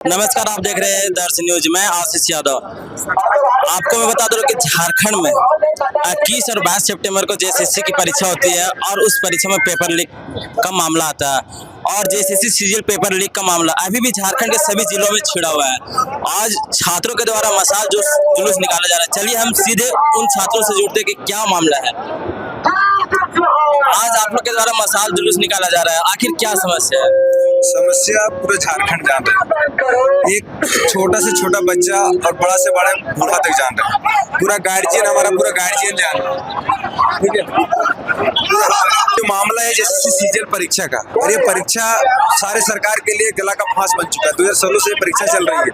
नमस्कार, आप देख रहे हैं दर्श न्यूज में आशीष यादव। आपको मैं बता दूं कि झारखंड में 21 और 22 सितंबर को जेएसएससी की परीक्षा होती है और उस परीक्षा में पेपर लीक का मामला आता है और जेएसएससी सीजीएल पेपर लीक का मामला अभी भी झारखंड के सभी जिलों में छिड़ा हुआ है। आज छात्रों के द्वारा मशाल जुलूस निकाला जा रहा है। चलिए हम सीधे उन छात्रों से जुड़ते कि क्या मामला है। आज आप लोग के द्वारा मशाल जुलूस निकाला जा रहा है, आखिर क्या समस्या है? समस्या पूरे झारखंड जान रहे हैं। एक छोटा से छोटा बच्चा और बड़ा से बड़ा बूढ़ा तक जान रहे हैं। पूरा गार्जियन हमारा पूरा गार्जियन जान रहा है। ठीक है, जो मामला है जैसे सीजीएल परीक्षा का, और ये परीक्षा सारे सरकार के लिए गला का फांस बन चुका है। 2016 से परीक्षा चल रही है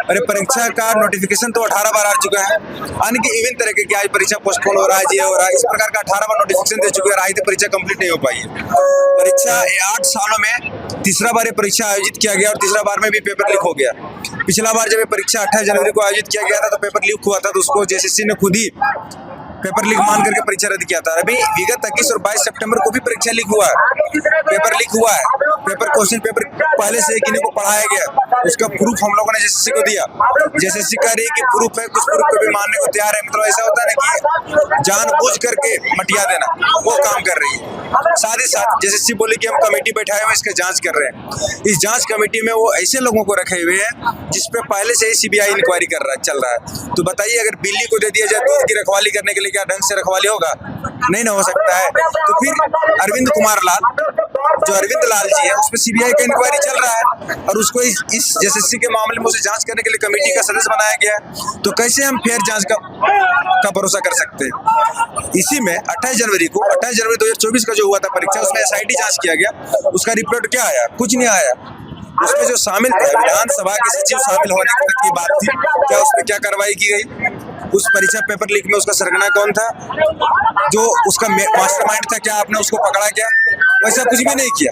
और ये परीक्षा का नोटिफिकेशन तो 18 बार आ चुका है। अन्य की इवन तरह के आज परीक्षा पोस्टपोन हो रहा है, ये हो रहा है, इस प्रकार का 18 बार नोटिफिकेशन दे चुके हैं। आज तक परीक्षा कंप्लीट नहीं हो पाई है। परीक्षा 8 सालों में तीसरा बार ये परीक्षा आयोजित किया गया और तीसरा बार में भी पेपर लीक हो गया। पिछला बार जब ये परीक्षा 28 जनवरी को आयोजित किया गया था तो पेपर लीक हुआ था, तो उसको जेएसएससी ने खुद ही पेपर लीक मान करके परीक्षा रद्द किया था। अभी विगत 21 और 22 सितंबर को भी परीक्षा लीक हुआ है, पेपर लीक हुआ है। पेपर क्वेश्चन पेपर पहले से किन्हीं को पढ़ाया गया, उसका प्रूफ हम लोगों ने जेएसएससी को दिया। जेएसएससी कह रही है कि प्रूफ है, कुछ प्रूफ को भी मानने को तैयार है। मतलब ऐसा होता है ना कि जानबूझ करके मटिया देना, वो काम कर रही है। साथ ही साथ जेएसएससी बोली कि हम कमेटी बैठाए हुए इसका जांच कर रहे हैं। इस जांच कमेटी में वो ऐसे लोगों को रखे हुए हैं जिसपे पहले से ही सीबीआई इंक्वायरी चल रहा है। तो बताइए, अगर बिल्ली को दे दिया जाए दूध की रखवाली करने के लिए, क्या ढंग से रखवाली होगा? नहीं ना हो सकता है। तो फिर अरविंद कुमार लाल, जो अरविंद लाल जी है, उस पर सीबीआई का इंक्वायरी चल रहा है और उसको इस जेएसएससी के मामले में उसे जांच करने के लिए कमेटी का सदस्य बनाया गया है। तो कैसे हम फेयर जांच का भरोसा कर सकते हैं? इसी में 28 जनवरी 2024 का जो हुआ था परीक्षा, उसमें एसआईटी जांच किया गया। उसका रिपोर्ट क्या आया? कुछ नहीं आया। उसमें जो शामिल थे, विधानसभा के सचिव शामिल होने तक की बात थी, क्या उसमें क्या कार्रवाई की गई? उस परीक्षा पेपर लीक में उसका सरगना कौन था? जो उसका मास्टरमाइंड था, क्या आपने उसको पकड़ा? क्या वैसा कुछ भी नहीं किया।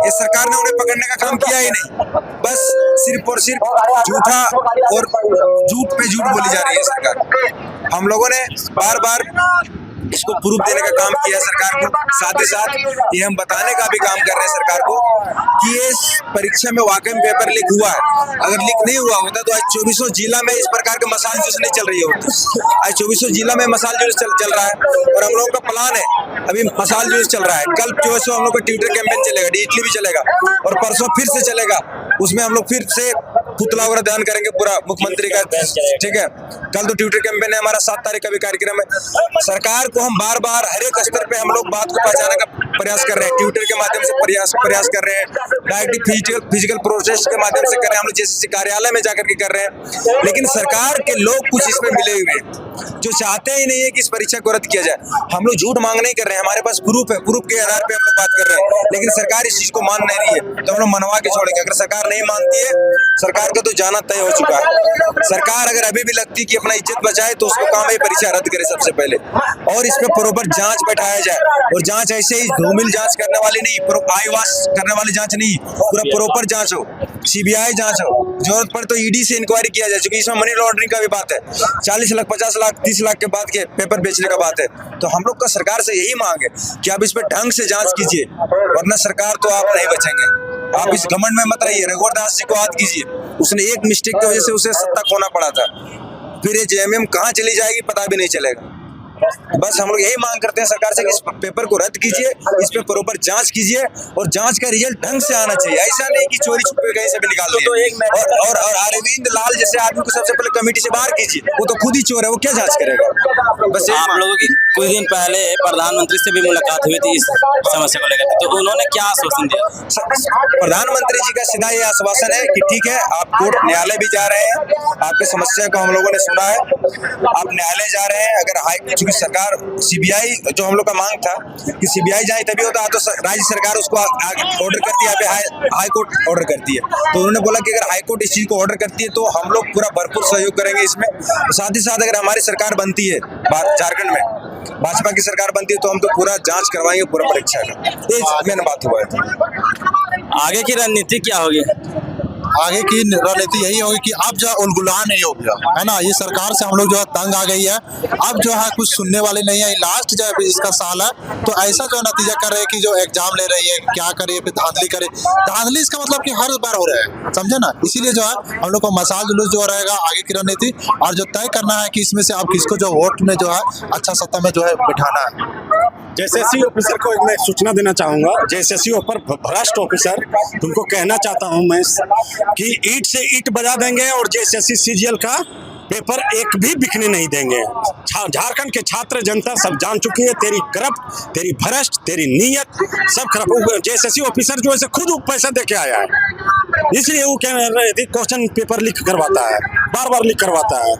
ये सरकार ने उन्हें पकड़ने का काम किया ही नहीं, बस सिर्फ और सिर्फ झूठा और झूठ पे झूठ बोली जा रही है सरकार। हम लोगों ने बार बार इसको प्रूफ देने का काम किया सरकार को। साथ ही साथ ये हम बताने का भी काम कर रहे हैं सरकार को कि ये परीक्षा में वाकई में पेपर लीक हुआ है। अगर लीक नहीं हुआ होता तो आज 2400 जिला में इस प्रकार के मशाल जुलूस नहीं चल रही होती। आज 2400 जिला में मशाल जुलूस चल रहा है और हम लोगों का प्लान है, अभी मशाल जुलूस चल रहा है। कल जो है हम लोग का ट्विटर कैंपेन चलेगा, डिजिटली भी चलेगा और परसों फिर से चलेगा। उसमें हम लोग फिर से पुतला वगैरह दहन करेंगे पूरा मुख्यमंत्री का। ठीक है, कल तो ट्विटर कैंपेन है हमारा, 7 तारीख का भी कार्यक्रम है। सरकार को हम बार बार हर एक स्तर पे हम लोग बात को पहुंचाने का प्रयास कर रहे हैं। ट्विटर के माध्यम से प्रयास कर रहे हैं, डायरेक्ट फिजिकल प्रोसेस के माध्यम से कर रहे हैं, हम लोग जेएसएससी कार्यालय में जाकर के कर रहे हैं। लेकिन सरकार के लोग कुछ इसमें मिले हुए हैं जो चाहते ही नहीं है कि इस परीक्षा को रद्द किया जाए। हम लोग झूठ मांग नहीं कर रहे हैं, हमारे पास प्रूफ है, प्रूफ के आधार पे हम लोग बात कर रहे हैं। लेकिन सरकार इस चीज को मान नहीं रही है, तो हम लोग मनवा के छोड़ेंगे। अगर सरकार नहीं मानती है, सरकार का तो जाना तय हो चुका है। सरकार अगर अभी भी लगती कि अपना इज्जत बचाए तो उसको काम है परीक्षा रद्द करे सबसे पहले, और इसमें प्रॉपर जांच बैठाया जाए। और जांच ऐसे ही धूमिल जांच करने वाली नहीं, आई वाश करने वाली जांच नहीं, पूरा प्रॉपर जांच हो, सीबीआई जांच हो। जरूरत पड़े तो ईडी से इंक्वायरी किया जाए, क्योंकि इसमें मनी लॉन्ड्रिंग का भी बात है। 40 लाख 50 लाख 30 लाख के बाद के पेपर बेचने का बात है। तो हम लोग का सरकार से यही मांग है कि आप इस पर ढंग से जांच कीजिए, वरना सरकार तो आप नहीं बचेंगे। आप इस घमंड में मत रहिए। रघुवर दास जी को याद कीजिए, उसने एक मिस्टेक की वजह से उसे सत्ता खोना पड़ा था। फिर ये जेएमएम कहाँ चली जाएगी पता भी नहीं चलेगा। बस हम लोग यही मांग करते हैं सरकार से कि इस पेपर को रद्द कीजिए, इस पे प्रॉपर जांच कीजिए और जांच का रिजल्ट ढंग से आना चाहिए। ऐसा नहीं कि चोरी छुपे कहीं से भी निकाल दिए। और अरविंद लाल जैसे आदमी को सबसे पहले कमेटी से बाहर कीजिए, वो तो खुद ही चोर है, वो क्या जांच करेगा? बस आप लोगों की कुछ दिन पहले प्रधानमंत्री से भी मुलाकात हुई थी इस समस्या को लेकर, तो उन्होंने क्या आश्वासन दिया? प्रधानमंत्री जी का सीधा ये आश्वासन है कि ठीक है, आप कोर्ट न्यायालय भी जा रहे हैं, आपके समस्या को हम लोगों ने सुना है, आप न्यायालय जा रहे हैं। अगर सरकार सीबीआई, जो हम लोग का मांग था कि सीबीआई जाए तभी होता, तो राज्य सरकार उसको ऑर्डर करती है, हाई कोर्ट ऑर्डर करती है। तो उन्होंने बोला कि अगर हाई कोर्ट इस चीज को ऑर्डर करती है तो हम लोग पूरा भरपूर सहयोग करेंगे इसमें। साथ ही साथ अगर हमारी सरकार बनती है झारखंड में, भाजपा की सरकार बनती है, तो हम तो पूरा जांच करवाएंगे पूरा परीक्षा का। ये मेन बात हुआ है। आगे की रणनीति क्या होगी? आगे की रणनीति यही होगी कि अब जो है उलगुला नहीं हो गया है ना, ये सरकार से हम लोग जो है तंग आ गई है। अब जो है कुछ सुनने वाले नहीं है, लास्ट जो है इसका साल है, तो ऐसा जो नतीजा कर रहे हैं कि जो एग्जाम ले रही है, क्या करे, फिर धांधली करे। धांधली इसका मतलब कि हर बार हो रहा है, समझे ना। इसीलिए जो है हम लोग को मसाल जुलूस जो रहेगा आगे की रणनीति, और जो तय करना है कि इसमें से अब किसको जो वोट में जो है अच्छा सत्ता में जो है बिठाना है। जेएसएससी ऑफिसर को मैं सूचना देना चाहूंगा, जेएसएससी ऊपर भ्रष्ट ऑफिसर, तुमको कहना चाहता हूं मैं कि ईंट से ईंट बजा देंगे और जेएसएससी सीजीएल का पेपर एक भी बिकने नहीं देंगे। झारखंड के छात्र जनता सब जान चुकी है तेरी करप्ट, तेरी भ्रष्ट, तेरी नीयत सब खराब। जेएसएससी ऑफिसर जो है खुद पैसा दे के आया है, इसलिए वो कह रहे थे क्वेश्चन पेपर लीक करवाता है, बार बार लीक करवाता है।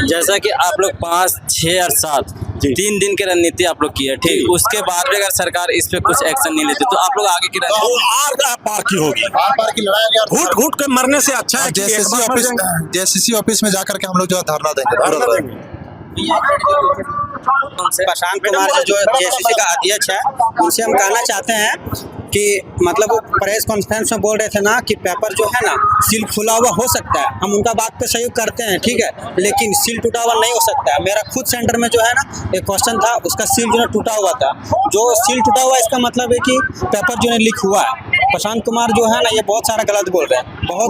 जैसा कि आप लोग 5, 6 और 7 3 दिन की रणनीति आप लोग की है, ठीक। उसके बाद भी अगर सरकार इस पे कुछ एक्शन नहीं लेती तो आप लोग आगे की रणनीति आर पार की होगी, आर पार की लड़ाई घूट घूट के मरने से अच्छा है। जेएसएससी ऑफिस में जाकर के हम लोग जो है धरना देंगे। प्रशांत कुमार जो जेएसएससी का अध्यक्ष है, उनसे हम कहना चाहते हैं कि मतलब वो प्रेस कॉन्फ्रेंस में बोल रहे थे ना कि पेपर जो है ना सील खुला हुआ हो सकता है, हम उनका बात पे सहयोग करते हैं, ठीक है, लेकिन सील टूटा हुआ नहीं हो सकता है। मेरा खुद सेंटर में जो है ना एक क्वेश्चन था, उसका सील जो है टूटा हुआ था। जो सील टूटा हुआ है इसका मतलब है कि पेपर जो है लीक हुआ है। प्रशांत कुमार जो है ना ये बहुत सारा गलत बोल रहे हैं, बहुत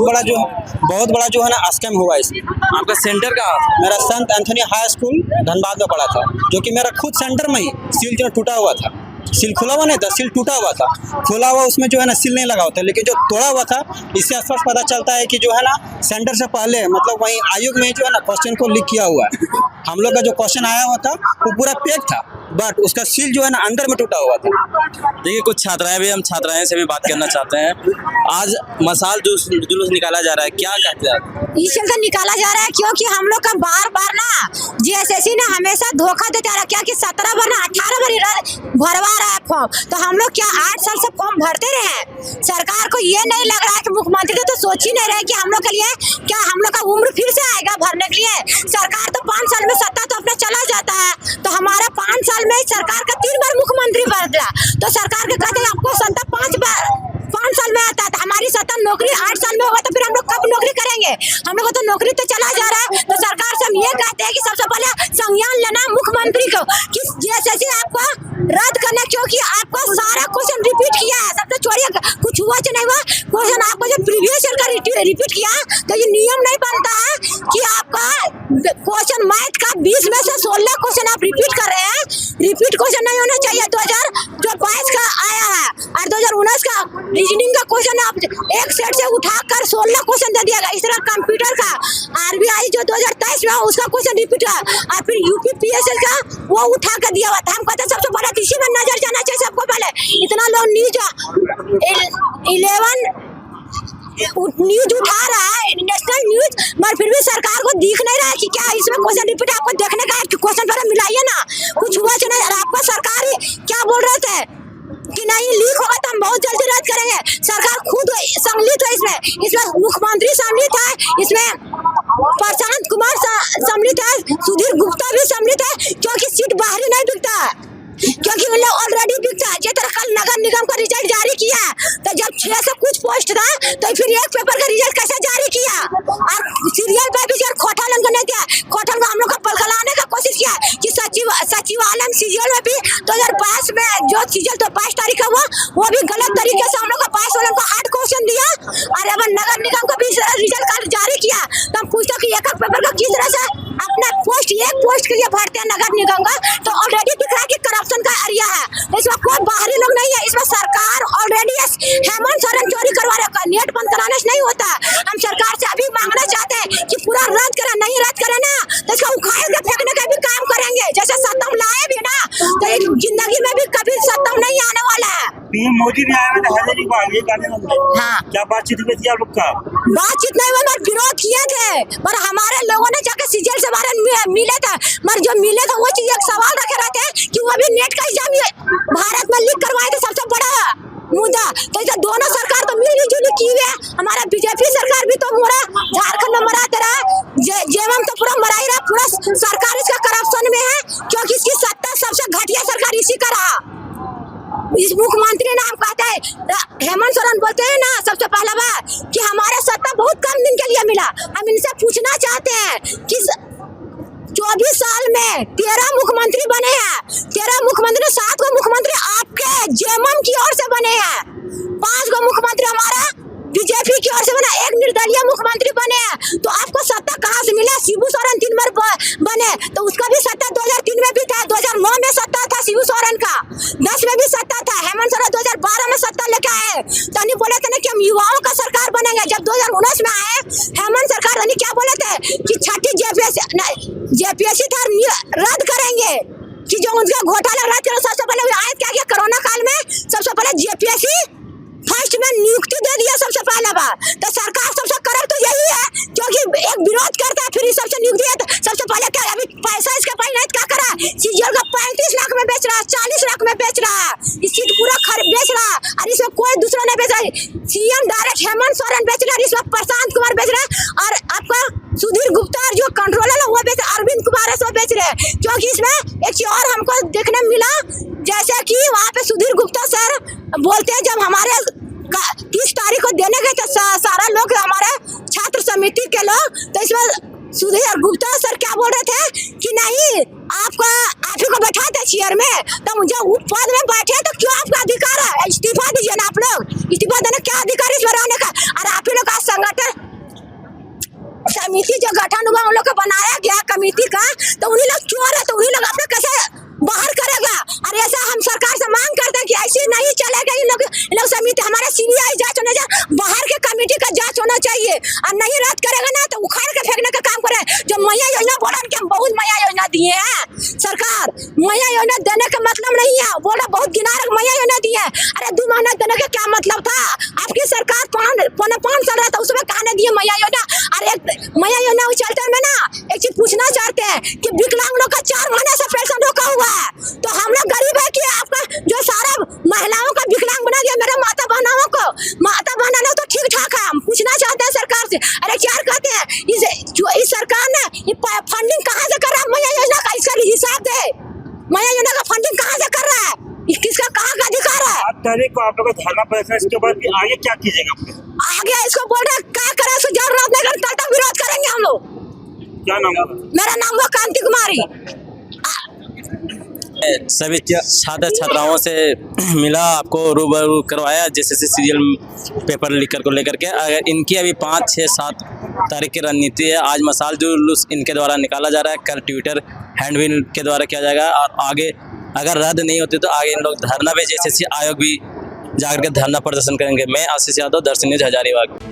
बड़ा जो है ना स्कैम हुआ है इसमें। आपका सेंटर कहाँ? मेरा संत एंथोनी हाई स्कूल धनबाद में पड़ा था, जो कि मेरा खुद सेंटर में ही सील जो टूटा हुआ था। सील खुला हुआ नहीं था, सील टूटा हुआ था। खुला हुआ उसमें जो है ना सील नहीं लगा होता, लेकिन जो तोड़ा हुआ था इससे स्पष्ट पता चलता है कि जो है ना सेंटर से पहले मतलब वहीं आयोग में जो है ना क्वेश्चन को लीक किया हुआ है। हम लोग का जो क्वेश्चन आया हुआ था वो पूरा पैक था, बट उसका सील जो है ना अंदर में टूटा हुआ था। देखिए कुछ छात्राएं भी, हम छात्राएं से भी बात करना चाहते हैं। आज मसाल जुलूस निकाला जा रहा है, क्या कहते हैं आप? इसलिए निकाला जा रहा है क्योंकि हम लोग का बार बार ना जेएसएससी ने हमेशा धोखा देता रहा, क्या कि 17 बार ना 18 बार भरवा रहा है फॉर्म, तो हम लोग क्या 8 साल से फॉर्म भरते रहे। सरकार को ये नहीं लग रहा है कि मुख्यमंत्री तो सोच ही नहीं रहे कि हम लोग के लिए क्या हम लोग का उम्र फिर से आएगा भरने के लिए। सरकार तो 5 साल में सत्ता तो अपना चला जाता है, तो हमारा 5 साल में सरकार का 3 बार मुख्यमंत्री बदला, तो सरकार के कहते हैं आपको सत्ता 5 साल में आता है, तो हमारी सत्ता नौकरी 8 साल में होगा, तो फिर हम लोग कब नौकरी करेंगे? हम लोग को तो नौकरी तो चला जा रहा है। तो सरकार से हम ये कहते हैं कि सबसे पहले संज्ञान लेना मुख्यमंत्री को कि जेएसएससी आपको रद्द करना, क्योंकि आपको सारा क्वेश्चन रिपीट किया है। सबसे छोड़िए कुछ हुआ कि नहीं हुआ, क्वेश्चन आपको जो प्रीवियस ईयर का रिपीट किया, तो ये नियम नहीं बनता है कि आपका क्वेश्चन मैथ का 20 में से 16 क्वेश्चन आप रिपीट कर रहे हैं। रिपीट क्वेश्चन नहीं होना चाहिए। 2022 का आया है और 2019 का रीजनिंग का क्वेश्चन आप एक सेट से उठाकर 16 क्वेश्चन दे दिया। इस तरह कंप्यूटर का आरबीआई जो 2023 में उसका क्वेश्चन रिपीट हुआ, और फिर यूपीपीएससी का वो उठा कर दिया हुआ था। हम कहते हैं सबसे पहले इसी में नजर जाना चाहिए सबको। पहले इतना लोग न्यूज 11 न्यूज उठा रहा है, नेशनल न्यूज, मगर फिर भी सरकार को दिख नहीं रहा है कि क्या इसमें क्वेश्चन रिपीट आपको देखने का है कि क्वेश्चन पर मिलाइए ना, कुछ हुआ कि नहीं। आपको सरकार क्या बोल रहे थे कि नहीं लीक होगा तो हम बहुत जल्दी रद्द करेंगे। सरकार खुद सम्मिलित है इसमें मुख्यमंत्री सम्मिलित है, इसमें प्रशांत कुमार सम्मिलित है, सुधीर गुप्ता भी सम्मिलित है, क्योंकि सीट बाहरी नहीं बिकता है, क्योंकि उन लोग ऑलरेडी बिकता है। जिस तरह कल नगर निगम का रिजल्ट जारी किया, तो जब 6 से कुछ पोस्ट था तो फिर एक पेपर का रिजल्ट कैसे जारी किया, और सीरियल पे भी जो खोटा को नहीं दिया, खोटा को हम लोग को पलगलाने का कोशिश किया कि सचिवालय में सीरियल में भी 2022 में जो सीरियल तो 22 तारीख का हुआ, वो भी गलत तरीके से हम लोग को 22 वालों को 8 क्वेश्चन दिया, और अब नगर निगम का भी रिजल्ट जारी किया। तो हम पूछते कि एक पेपर का किस तरह से अपना पोस्ट एक पोस्ट के लिए भरते हैं नगर निगम का, तो ऑलरेडी दिख रहा है कि करप्शन का एरिया है। इसमें कोई बाहरी लोग नहीं है, इसमें सरकार ऑलरेडी हेमंत सोरेन चोरी करवा रहा है। नेट बंद कराने से नहीं होता। हम सरकार से अभी मांगना चाहते हैं कि पूरा रद्द करें, नहीं रद्द करें ना तो इसको उखाड़ के फेंकने का भी काम करेंगे। जैसे सत्तम लाए भी ना, तो जिंदगी में भी कभी सत्तम नहीं आने वाला है। पीएम मोदी भी आए थे, हाँ, क्या बातचीत हुई थी आप लोग का? बातचीत नहीं हुआ, मगर विरोध किए थे, पर हमारे लोगों ने जाकर सीजीएल से बारे में मिले थे, मगर जो मिले थे वो चीज एक सवाल रखे रहते हैं कि वो भी नेट का एग्जाम भारत में लीक करवाए थे, सबसे बड़ा मुद्दा। तो इसे दोनों सरकार तो मिली जुली की हुई है। हमारा बीजेपी सरकार भी तो पूरा झारखंड में मराते रहा, जेएमएम तो पूरा मरा ही रहा, पूरा सरकार इसका करप्शन में है, क्योंकि इसकी सत्ता सबसे घटिया सरकार इसी का रहा। इस मुख्यमंत्री ने हम कहते हैं, हेमंत सोरेन बोलते हैं ना सबसे पहला बात कि हमारे मिला। हम इनसे पूछना चाहते हैं कि 24 साल में 13 मुख्यमंत्री बने हैं, 13 मुख्यमंत्री 7 गो मुख्यमंत्री आपके जेएमएम की ओर से बने हैं, 5 गो मुख्यमंत्री हमारा बीजेपी की ओर से बना, एक निर्दलीय मुख्यमंत्री बने हैं। तो आपको सत्ता कहाँ से मिला? शिबू सोरेन 3 बार बने तो उसका भी सत्ता 2003 में भी था, 2009 में सत्ता था शिबू सोरेन का, 10 में भी सत्ता था, हेमंत सोरेन 2012 में सत्ता लेके आए। तनी बोले थे ना कि हम युवाओं का सरकार बनेंगे। जब 2019 में आए हेमंत सरकार तनी क्या बोले थे कि छठी जेपीएससी था रद्द करेंगे, कि जो उनका घोटाला रद्द करो। सबसे पहले आए क्या किया कोरोना काल में? सबसे पहले जेपीएससी फर्स्ट में नियुक्ति दे दिया सबसे पहला बार। तो सरकार सबसे करप्ट तो यही है, क्योंकि एक विरोध करता है फिर सबसे नियुक्ति है। तो सबसे पहले क्या अभी पैसा इसका पास नहीं, क्या करा? सीजीएल का 35 लाख में बेच रहा है, 40 लाख में बेच रहा है, इस चीज पूरा बेच रहा है, और इसमें कोई दूसरा नहीं बेच रहा है। सीएम डायरेक्ट हेमंत सोरेन बेच रहा है, इसमें प्रशांत कुमार बेच रहा है, और आपका सुधीर गुप्ता जो कंट्रोलर है वो बेच, अरविंद कुमार है वो बेच रहे हैं। क्योंकि इसमें एक चीज और हमको देखने मिला, जैसे कि वहाँ पे सुधीर गुप्ता सर बोलते हैं जब हमारे 30 तारीख को देने गए थे सारा लोग हमारे छात्र समिति के लोग, तो इसमें सुधीर गुप्ता सर क्या बोल रहे थे कि नहीं आप ही को बैठाते चेयर में, तो मुझे पद में बैठे तो क्यों आपका अधिकार है? इस्तीफा दीजिए ना, आप लोग इस्तीफा देने क्या अधिकार इस रहने का? और आप ही लोग का संगठन समिति जो गठन हुआ उन लोग को बनाया गया कमेटी का, तो उन्हीं लोग चोर है, तो उन्हीं लोग अपने कैसे बाहर करेगा? और ऐसा हम सरकार से मांग करते हैं कि ऐसे नहीं चलेगा। इन लोग समिति हमारे सीबीआई जांच होने चाहिए, बाहर के कमेटी का जांच होना चाहिए, और नहीं रद्द करेगा ना तो उखाड़ के फेंकने का काम करे। जो मैया योजना बोला कि हम बहुत मैया योजना दिए हैं, सरकार मैया योजना देने का मतलब नहीं है, बोला बहुत गिनार मैया योजना दी है। अरे 2 महीना देने का क्या मतलब था? आपकी सरकार 5 साल रहा था, उसमें कहने दिए मैया योजना। और एक मैया योजना चलते में ना एक चीज पूछना चाहते हैं कि विकलांग लोग का 4 महीने से पेंशन रोका हुआ है, तो हम लोग गरीब है कि आपका जो सारा महिलाओं का विकलांग बना दिया, मेरे माता बहनों को माता बहना तो ठीक ठाक है। हम पूछना चाहते हैं सरकार से, अरे क्या कहते हैं इस सरकार ने फंडिंग कहाँ से कर रहा है मैया योजना का? इसका हिसाब दे, मैया योजना का फंडिंग कहाँ से कर रहा है? किसका कहाँ का अधिकार है? 8 तारीख को आप लोग का धरना प्रदर्शन, इसके बाद आगे क्या कीजिएगा? आगे इसको बोल रहे क्या करे, जरूरत नहीं करता तो विरोध करेंगे हम लोग। क्या नाम है? मेरा नाम हुआ कांति कुमारी। सभी छात्र छात्राओं से मिला, आपको रूबरू करवाया जेएसएससी सीरियल पेपर लीकर को लेकर के। अगर इनकी अभी 5, 6, 7 तारीख की रणनीति है। आज मसाल जुलूस इनके द्वारा निकाला जा रहा है, कल ट्विटर हैंडबिल के द्वारा किया जाएगा, और आगे अगर रद्द नहीं होती तो आगे इन लोग धरना पे जेएसएससी आयोग भी जाकर के धरना प्रदर्शन करेंगे। मैं आशीष यादव, दर्शन न्यूज, हजारीबाग।